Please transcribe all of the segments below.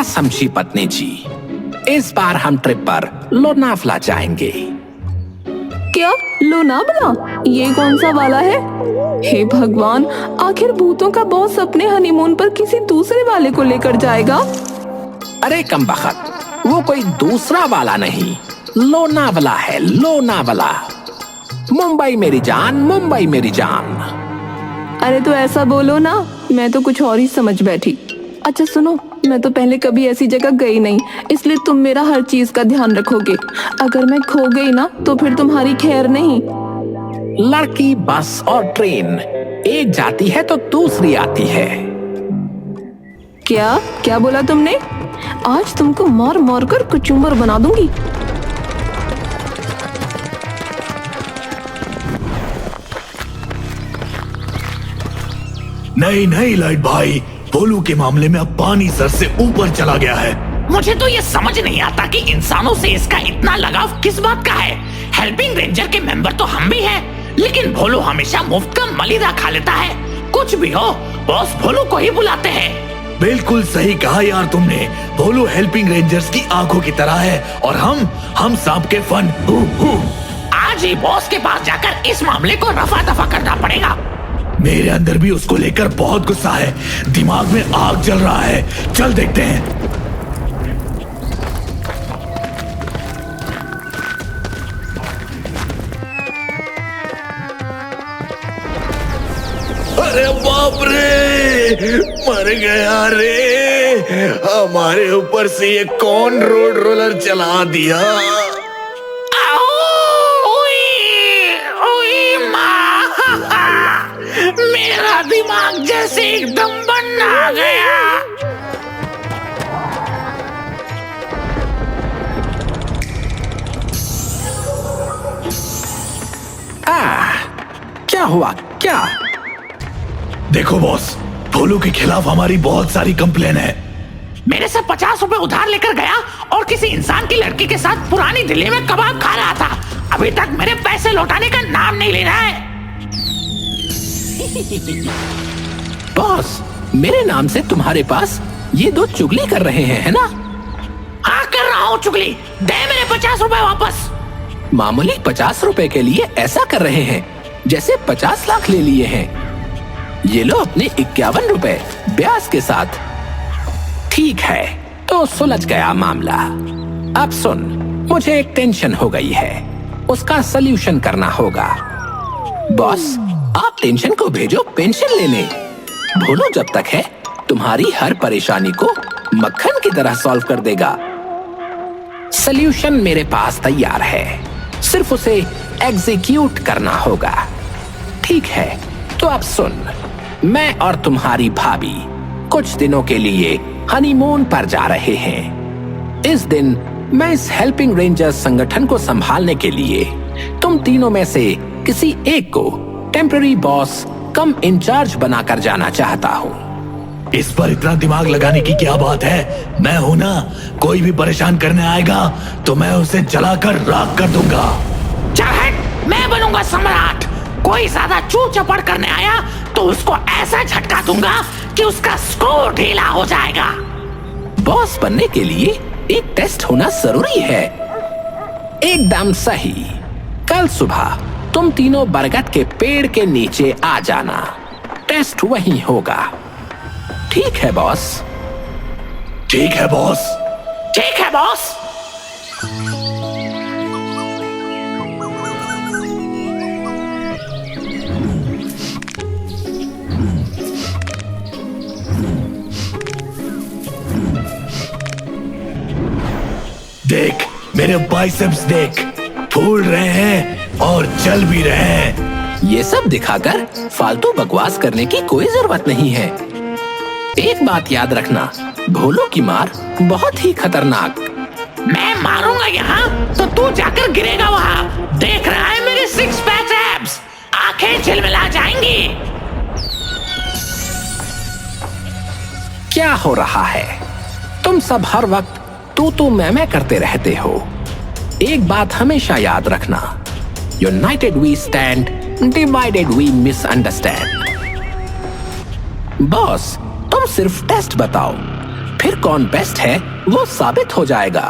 क्या समझी पत्नी जी, इस बार हम ट्रिप पर लोनावला जाएंगे। क्या लोनावला? ये कौन सा वाला है? हे भगवान, आखिर भूतों का बॉस अपने हनीमून पर किसी दूसरे वाले को लेकर जाएगा? अरे कमबख्त, वो कोई दूसरा वाला नहीं, लोनावला है, लोनावला। मुंबई मेरी जान, मुंबई मेरी जान। अरे तो ऐसा बोलो ना, मैं तो कुछ और ही समझ बैठी। अच्छा सुनो, मैं तो पहले कभी ऐसी जगह गई नहीं, इसलिए तुम मेरा हर चीज का ध्यान रखोगे। अगर मैं खो गई ना तो फिर तुम्हारी खैर नहीं। लड़की, बस और ट्रेन एक जाती है तो दूसरी आती है। क्या क्या बोला तुमने? आज तुमको मार मार कर कुचुम्बर बना दूंगी। नहीं नहीं लाइट भाई, भोलू के मामले में अब पानी सर से ऊपर चला गया है। मुझे तो ये समझ नहीं आता कि इंसानों से इसका इतना लगाव किस बात का है। हेल्पिंग रेंजर के मेंबर तो हम भी हैं, लेकिन भोलू हमेशा मुफ्त का मलिदा खा लेता है। कुछ भी हो, बॉस भोलू को ही बुलाते हैं। बिल्कुल सही कहा यार तुमने। भोलू हेल्पिंग रेंजर्स की आंखों की तरह है और हम सांप के फन। आज ही बॉस के पास जाकर इस मामले को रफा दफा करना पड़ेगा। मेरे अंदर भी उसको लेकर बहुत गुस्सा है, दिमाग में आग जल रहा है। चल देखते हैं। अरे बाप रे, मर गया रे। हमारे ऊपर से ये कौन रोड रोलर चला दिया? मेरा दिमाग जैसे एकदम बंद आ गया। क्या हुआ? क्या? देखो बॉस, भोलू के खिलाफ हमारी बहुत सारी कंप्लेन है। मेरे से 50 रुपए उधार लेकर गया और किसी इंसान की लड़की के साथ पुरानी दिल्ली में कबाब खा रहा था। अभी तक मेरे पैसे लौटाने का नाम नहीं ले रहा है। बॉस, मेरे नाम से तुम्हारे पास ये दो चुगली कर रहे हैं, है ना? हाँ, कर रहा हूँ चुगली। दे मेरे 50 रुपए वापस। मामूली 50 रुपए के लिए ऐसा कर रहे हैं जैसे 50 लाख ले लिए हैं। ये लो अपने 51 रुपए ब्याज के साथ। ठीक है, तो सुलझ गया मामला। अब सुन, मुझे एक टेंशन हो गई है, उसका सल्यूशन करना होगा। बॉस, आप टेंशन को भेजो पेंशन लेने। भोलू जब तक है, तुम्हारी हर परेशानी को मक्खन की तरह सॉल्व कर देगा। सल्यूशन मेरे पास तैयार है, सिर्फ उसे एग्जीक्यूट करना होगा। ठीक है, तो अब सुन, मैं और तुम्हारी भाभी कुछ दिनों के लिए हनीमून पर जा रहे हैं। इस दिन मैं इस हेल्पिंग रेंजर्स संगठन को संभालने के लिए तुम तीनों में से किसी एक को टेम्पररी बॉस कम इंचार्ज बनाकर जाना चाहता हूँ। इस पर इतना दिमाग लगाने की क्या बात है? मैं हूं ना, कोई भी परेशान करने आएगा तो मैं उसे जलाकर राख कर दूंगा। चल हट, मैं बनूंगा सम्राट। कोई ज्यादा चू चपड़ करने आया तो उसको ऐसा झटका दूंगा कि उसका स्कोर ढीला हो जाएगा। बॉस बनने के लिए एक टेस्ट होना जरूरी है। एकदम सही। कल सुबह तुम तीनों बरगद के पेड़ के नीचे आ जाना, टेस्ट वहीं होगा। ठीक है बॉस? ठीक है बॉस। ठीक है बॉस। देख मेरे बाइसेप्स, देख, फूल रहे हैं और चल भी रहे हैं। ये सब दिखाकर फालतू बकवास करने की कोई जरूरत नहीं है। एक बात याद रखना, भोलू की मार बहुत ही खतरनाक। मैं मारूंगा यहाँ तो तू जाकर गिरेगा वहाँ। देख रहा है मेरे 6 पैक एब्स, आंखें झिलमिला जाएंगी। क्या हो रहा है? तुम सब हर वक्त तू मैं करते रहते हो। एक बात हमेशा याद रखना, united we stand, divided we misunderstand. Boss, तुम सिर्फ टेस्ट बताओ, फिर फिर कौन बेस्ट है वो साबित हो जाएगा।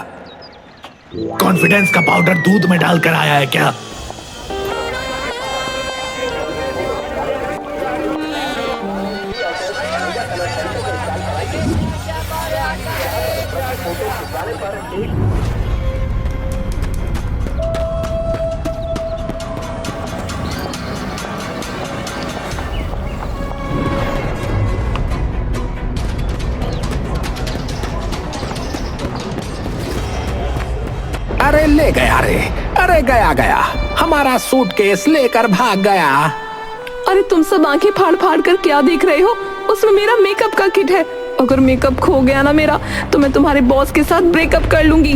कॉन्फिडेंस का पाउडर दूध में डालकर आया है क्या? अरे ले गया रे, अरे गया गया, हमारा सूटकेस लेकर भाग गया। अरे तुम सब आंखें फाड़ फाड़ कर क्या देख रहे हो? उसमें मेरा मेकअप का किट है। अगर मेकअप खो गया ना मेरा, तो मैं तुम्हारे बॉस के साथ ब्रेकअप कर लूंगी।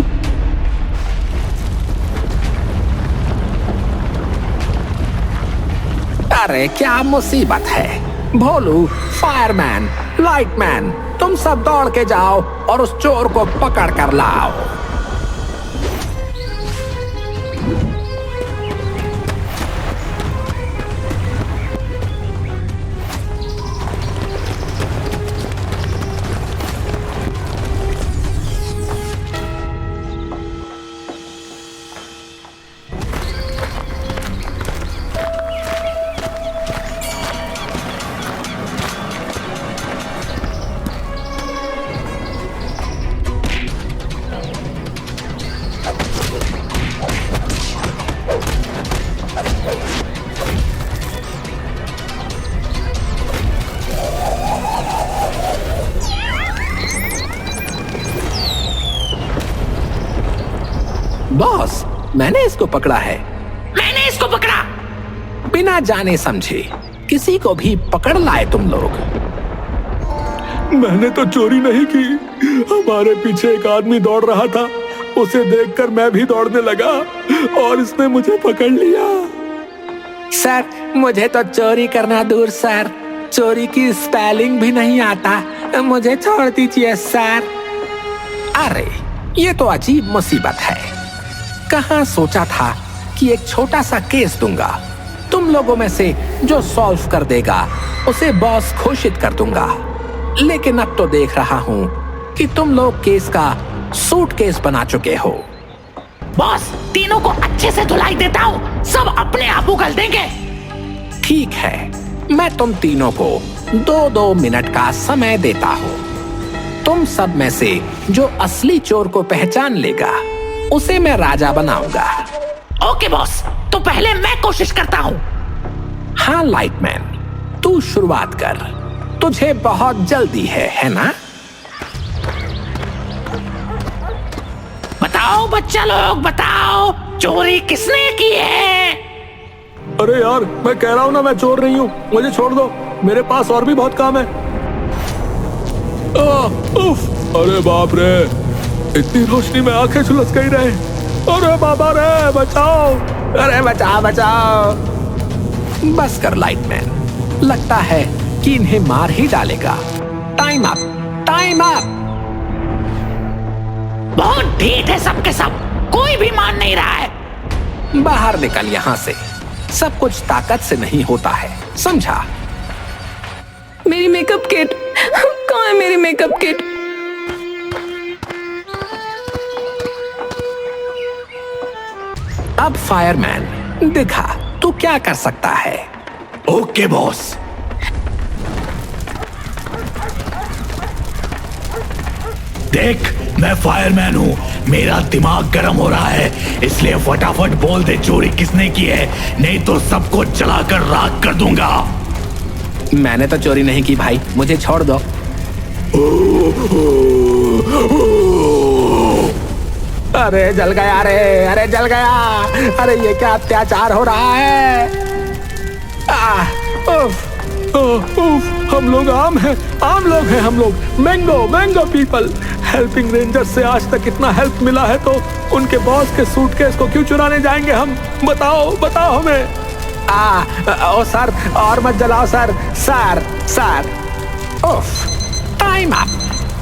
अरे क्या मुसीबत है। भोलू, फायरमैन, लाइटमैन, तुम सब दौड़ के जाओ और उस चोर को पकड़ कर लाओ। बॉस, मैंने इसको पकड़ा है। मैंने इसको पकड़ा। बिना जाने समझे किसी को भी पकड़ लाए तुम लोग। मैंने तो चोरी नहीं की। हमारे पीछे एक आदमी दौड़ रहा था, उसे देखकर मैं भी दौड़ने लगा और इसने मुझे पकड़ लिया। सर, मुझे तो चोरी करना दूर सर, चोरी की स्पेलिंग भी नहीं आता। मुझे छोड़ दीजिए सर। अरे ये तो अजीब मुसीबत है। कहाँ सोचा था कि एक छोटा सा केस दूंगा, तुम लोगों में से जो सॉल्व कर देगा उसे बॉस घोषित कर दूंगा। लेकिन अब तो देख रहा हूँ कि तुम लोग केस का सूटकेस बना चुके हो। बॉस, तीनों को अच्छे से धुलाई देता हूँ, सब अपने आप उगल देंगे। ठीक है, मैं तुम तीनों को 2-2 मिनट का समय देता हूँ। तुम सब में से जो असली चोर को पहचान लेगा उसे मैं राजा बनाऊंगा। ओके बॉस, तो पहले मैं कोशिश करता हूँ। हाँ लाइटमैन, तू शुरुआत कर, तुझे बहुत जल्दी है ना? बताओ बच्चा लोग, बताओ चोरी किसने की है? अरे यार, मैं कह रहा हूँ ना, मैं चोर नहीं हूँ, मुझे छोड़ दो, मेरे पास और भी बहुत काम है। उफ, अरे बाप रे, इतनी रोशनी में आंखें झुलस गई रहे। अरे बाबा रे, बचाओ, अरे बचाओ बचाओ। बस कर लाइटमैन, लगता है कि इन्हें मार ही डालेगा। Time up, time up. बहुत ढीठ है सबके सब, कोई भी मान नहीं रहा है। बाहर निकल यहाँ से, सब कुछ ताकत से नहीं होता है, समझा? मेरी मेकअप किट कहाँ है? मेरी मेकअप किट। अब फायरमैन दिखा तू क्या कर सकता है। Okay boss. देख, मैं फायरमैन हूँ, मेरा दिमाग गर्म हो रहा है, इसलिए फटाफट बोल दे चोरी किसने की है, नहीं तो सबको जलाकर राख कर दूंगा। मैंने तो चोरी नहीं की भाई, मुझे छोड़ दो। अरे जल गया रे, अरे जल गया, अरे ये क्या अत्याचार हो रहा है। हम लोग आम हैं, आम लोग हैं हम लोग, mango mango people. Helping ranger से आज तक इतना हेल्प मिला है तो उनके बॉस के सूटकेस को क्यों चुराने जाएंगे हम? बताओ बताओ हमें। ओ सर, और मत जलाओ सर, सर सर। उफ, टाइम अप,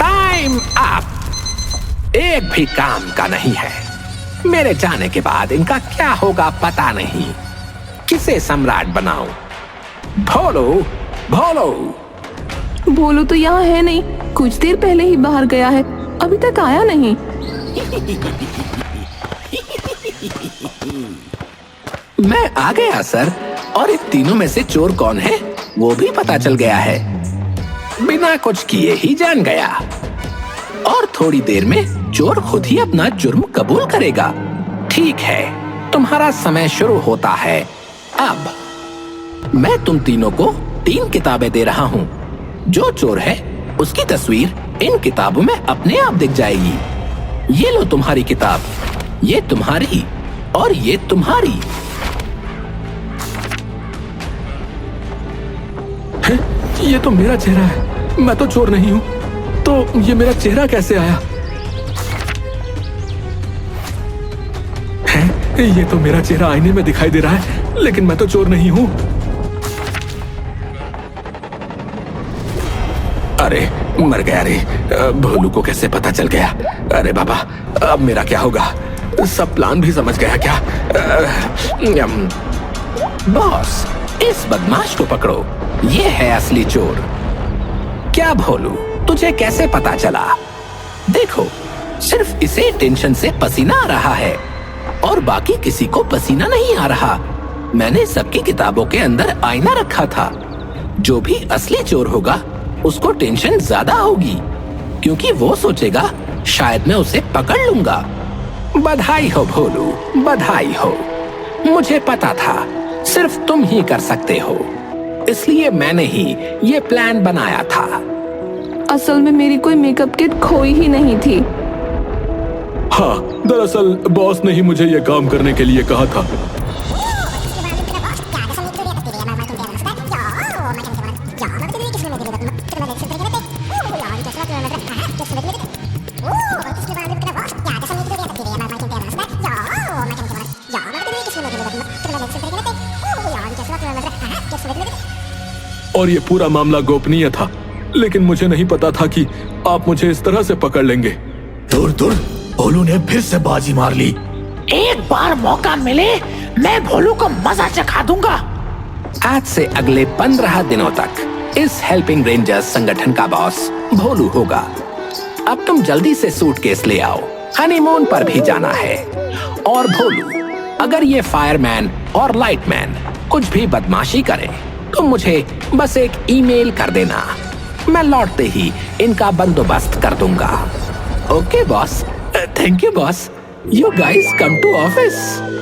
टाइम अप। एक भी काम का नहीं है। मेरे जाने के बाद इनका क्या होगा पता नहीं। किसे सम्राट बनाऊं? भोलू, भोलू। भोलू तो यहाँ है नहीं, कुछ देर पहले ही बाहर गया है, अभी तक आया नहीं। मैं आ गया सर, और इन तीनों में से चोर कौन है वो भी पता चल गया है। बिना कुछ किए ही जान गया, और थोड़ी देर में चोर खुद ही अपना जुर्म कबूल करेगा। ठीक है, तुम्हारा समय शुरू होता है अब। मैं तुम तीनों को 3 किताबें दे रहा हूँ। जो चोर है उसकी तस्वीर इन किताबों में अपने आप दिख जाएगी। ये लो तुम्हारी किताब, ये तुम्हारी, और ये तुम्हारी। ये तो मेरा चेहरा है, मैं तो चोर नहीं हूँ, तो ये मेरा चेहरा कैसे आया? ये तो मेरा चेहरा आईने में दिखाई दे रहा है, लेकिन मैं तो चोर नहीं हूँ। अरे मर गया रे, भोलू को कैसे पता चल गया? अरे बाबा, अब मेरा क्या होगा? सब प्लान भी समझ गया क्या? बॉस, इस बदमाश को पकड़ो, ये है असली चोर। क्या भोलू, तुझे कैसे पता चला? देखो, सिर्फ इसे टेंशन से पसीना आ रहा है और बाकी किसी को पसीना नहीं आ रहा। मैंने सबकी किताबों के अंदर आईना रखा था। जो भी असली चोर होगा उसको टेंशन ज्यादा होगी, क्योंकि वो सोचेगा शायद मैं उसे पकड़ लूंगा। बधाई हो भोलू, बधाई हो। मुझे पता था सिर्फ तुम ही कर सकते हो, इसलिए मैंने ही ये प्लान बनाया था। असल में मेरी कोई मेकअप किट खोई ही नहीं थी। हाँ, दरअसल बॉस ने ही मुझे ये काम करने के लिए कहा था। और ये पूरा मामला गोपनीय था, लेकिन मुझे नहीं पता था कि आप मुझे इस तरह से पकड़ लेंगे। दूर दूर, भोलू ने फिर से बाजी मार ली। एक बार मौका मिले मैं भोलू को मजा चखा दूंगा। आज से अगले 15 दिनों तक इस हेल्पिंग रेंजर्स संगठन का बॉस भोलू होगा। अब तुम जल्दी से सूटकेस ले आओ, हनीमून पर भी जाना है। और भोलू, अगर ये फायरमैन और लाइटमैन कुछ भी बदमाशी करे तो मुझे बस एक ईमेल कर देना, मैं लौटते ही इनका बंदोबस्त कर दूंगा। Okay boss, thank you boss. You guys come to office.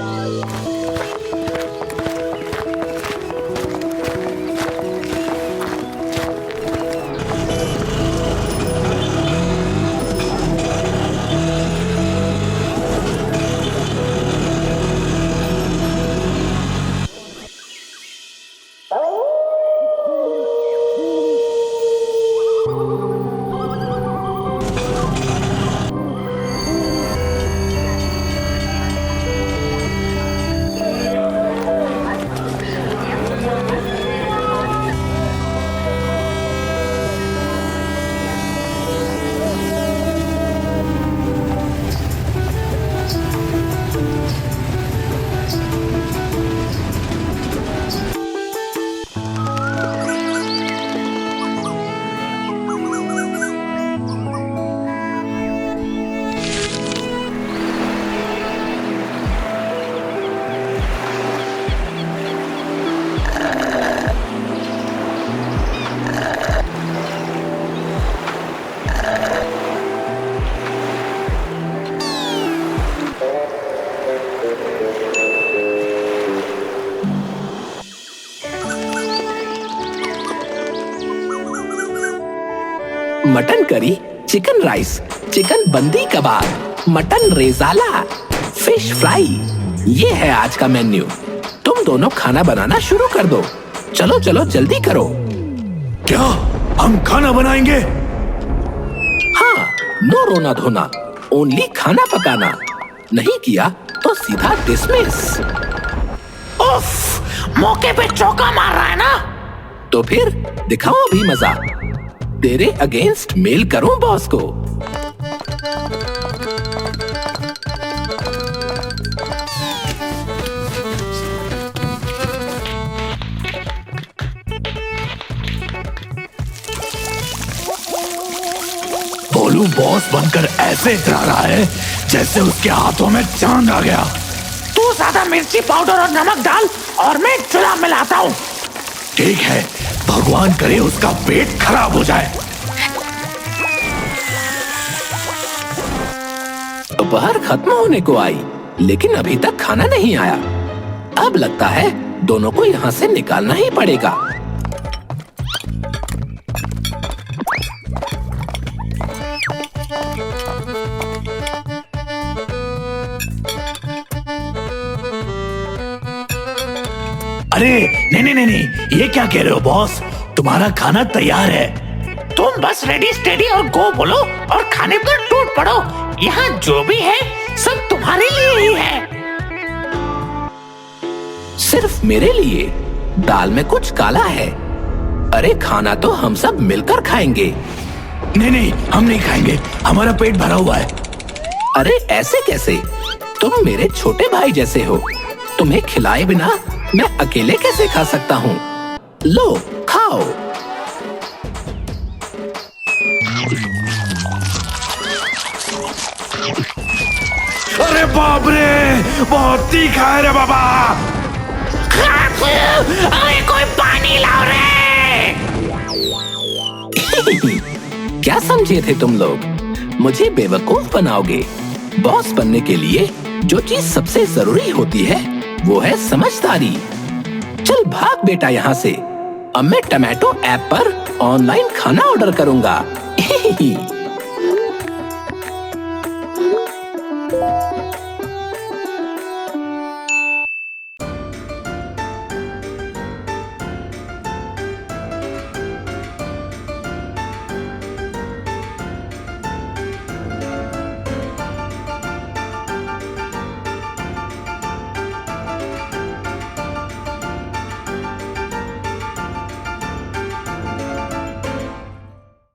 Mutton curry, chicken rice, chicken बंदी kebab, mutton rezala, fish fry, ये है आज का मेन्यू। तुम दोनों खाना बनाना शुरू कर दो। चलो चलो जल्दी करो। क्या हम खाना बनाएंगे? हाँ, नो रोना धोना, ओनली खाना पकाना। नहीं किया तो सीधा डिसमिस। उफ, मौके पे चौका मार रहा है ना। तो फिर दिखाओ अभी मजा। तेरे अगेंस्ट मेल करूं बॉस को। बॉस बनकर ऐसे इतरा रहा है जैसे उसके हाथों में चांद आ गया। तू ज्यादा मिर्ची पाउडर और नमक डाल और मैं चूल्हा मिलाता हूँ। ठीक है, भगवान करे उसका पेट खराब हो जाए। दोपहर खत्म होने को आई, लेकिन अभी तक खाना नहीं आया। अब लगता है दोनों को यहाँ से निकालना ही पड़ेगा। अरे नहीं, ये क्या कह रहे हो बॉस? तुम्हारा खाना तैयार है। तुम बस रेडी स्टेडी और गो बोलो और खाने पर टूट पड़ो। यहाँ जो भी है सब तुम्हारे लिए ही है। सिर्फ मेरे लिए? दाल में कुछ काला है। अरे खाना तो हम सब मिलकर खाएंगे। नहीं, हम नहीं खाएंगे, हमारा पेट भरा हुआ है। अरे ऐसे कैसे? तुम मेरे छोटे भाई जैसे हो। तुम्हें खिलाए बिना मैं अकेले कैसे खा सकता हूँ? लो खाओ। अरे बाप रे, बहुत तीखा है रे बाबा। अरे कोई पानी लाओ रे। क्या समझे थे तुम लोग? मुझे बेवकूफ बनाओगे? बॉस बनने के लिए जो चीज सबसे जरूरी होती है वो है समझदारी। चल भाग बेटा यहाँ से। अब मैं टोमेटो ऐप पर ऑनलाइन खाना ऑर्डर करूंगा।